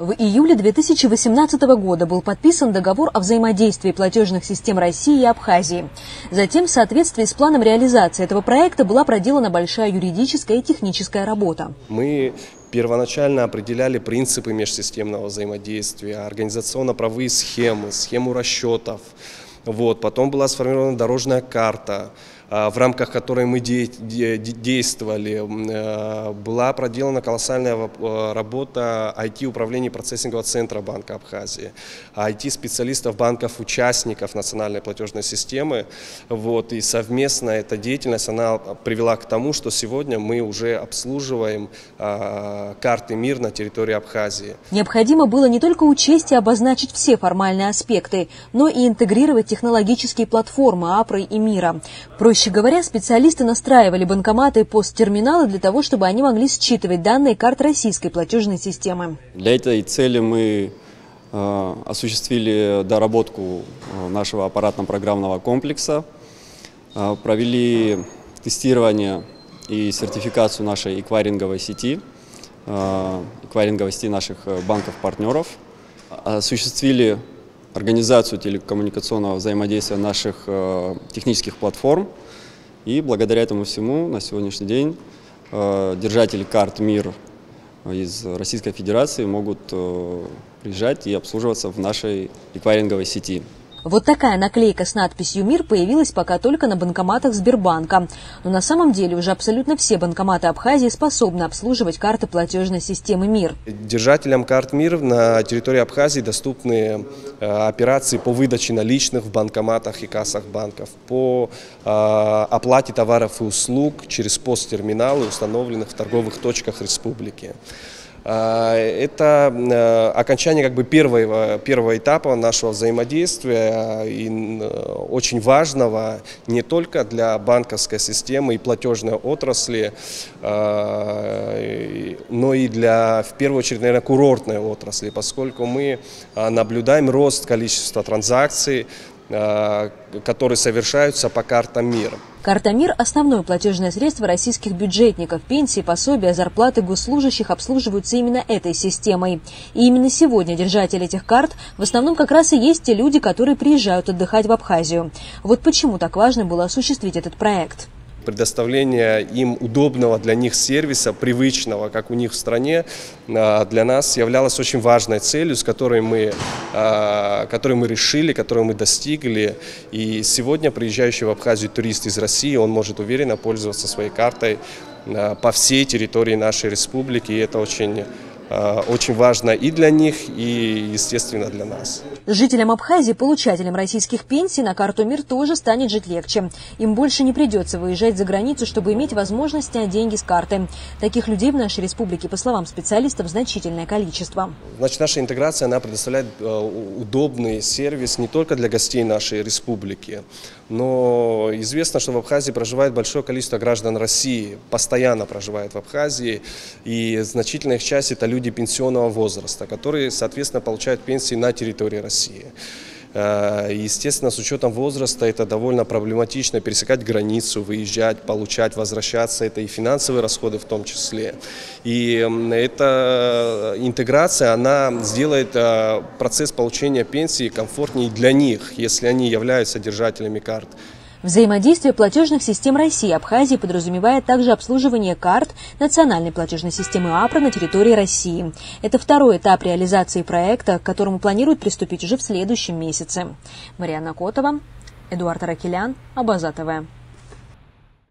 В июле 2018 года был подписан договор о взаимодействии платежных систем России и Абхазии. Затем, в соответствии с планом реализации этого проекта, была проделана большая юридическая и техническая работа. Мы первоначально определяли принципы межсистемного взаимодействия, организационно-правовые схемы, схему расчетов. Потом была сформирована дорожная карта, в рамках которой мы действовали. Была проделана колоссальная работа IT-управления процессингового центра Банка Абхазии, IT-специалистов банков-участников национальной платежной системы. И совместно эта деятельность она привела к тому, что сегодня мы уже обслуживаем карты МИР на территории Абхазии. Необходимо было не только учесть и обозначить все формальные аспекты, но и интегрировать технологические платформы АПРы и МИРа. Проще говоря, специалисты настраивали банкоматы и посттерминалы для того, чтобы они могли считывать данные карт российской платежной системы. Для этой цели мы осуществили доработку нашего аппаратно-программного комплекса, провели тестирование и сертификацию нашей эквайринговой сети наших банков-партнеров, осуществили организацию телекоммуникационного взаимодействия наших технических платформ. И благодаря этому всему на сегодняшний день держатели карт МИР из Российской Федерации могут приезжать и обслуживаться в нашей эквайринговой сети. Вот такая наклейка с надписью «МИР» появилась пока только на банкоматах Сбербанка. Но на самом деле уже абсолютно все банкоматы Абхазии способны обслуживать карты платежной системы МИР. Держателям карт МИР на территории Абхазии доступны операции по выдаче наличных в банкоматах и кассах банков, по оплате товаров и услуг через посттерминалы, установленных в торговых точках республики. Это окончание первого этапа нашего взаимодействия, и очень важного не только для банковской системы и платежной отрасли, но и для, в первую очередь, наверное, курортной отрасли, поскольку мы наблюдаем рост количества транзакций, которые совершаются по картам МИР. Карта МИР – основное платежное средство российских бюджетников. Пенсии, пособия, зарплаты госслужащих обслуживаются именно этой системой. И именно сегодня держатели этих карт в основном как раз и есть те люди, которые приезжают отдыхать в Абхазию. Вот почему так важно было осуществить этот проект. Предоставление им удобного для них сервиса, привычного, как у них в стране, для нас являлось очень важной целью, с которой мы решили, которую мы достигли. И сегодня приезжающий в Абхазию турист из России, он может уверенно пользоваться своей картой по всей территории нашей республики. И это очень важно и для них, и, естественно, для нас. Жителям Абхазии, получателям российских пенсий, на карту МИР тоже станет жить легче. Им больше не придется выезжать за границу, чтобы иметь возможность снять деньги с карты. Таких людей в нашей республике, по словам специалистов, значительное количество. Значит, наша интеграция, она предоставляет удобный сервис не только для гостей нашей республики, но известно, что в Абхазии проживает большое количество граждан России, постоянно проживает в Абхазии, и значительная их часть – это люди пенсионного возраста, которые, соответственно, получают пенсии на территории России. Естественно, с учетом возраста это довольно проблематично пересекать границу, выезжать, получать, возвращаться. Это и финансовые расходы в том числе. И эта интеграция, она сделает процесс получения пенсии комфортнее для них, если они являются держателями карт. Взаимодействие платежных систем России и Абхазии подразумевает также обслуживание карт национальной платежной системы АПРа на территории России. Это второй этап реализации проекта, к которому планируют приступить уже в следующем месяце. Марьяна Котова, Эдуард Аракелян, Абаза ТВ.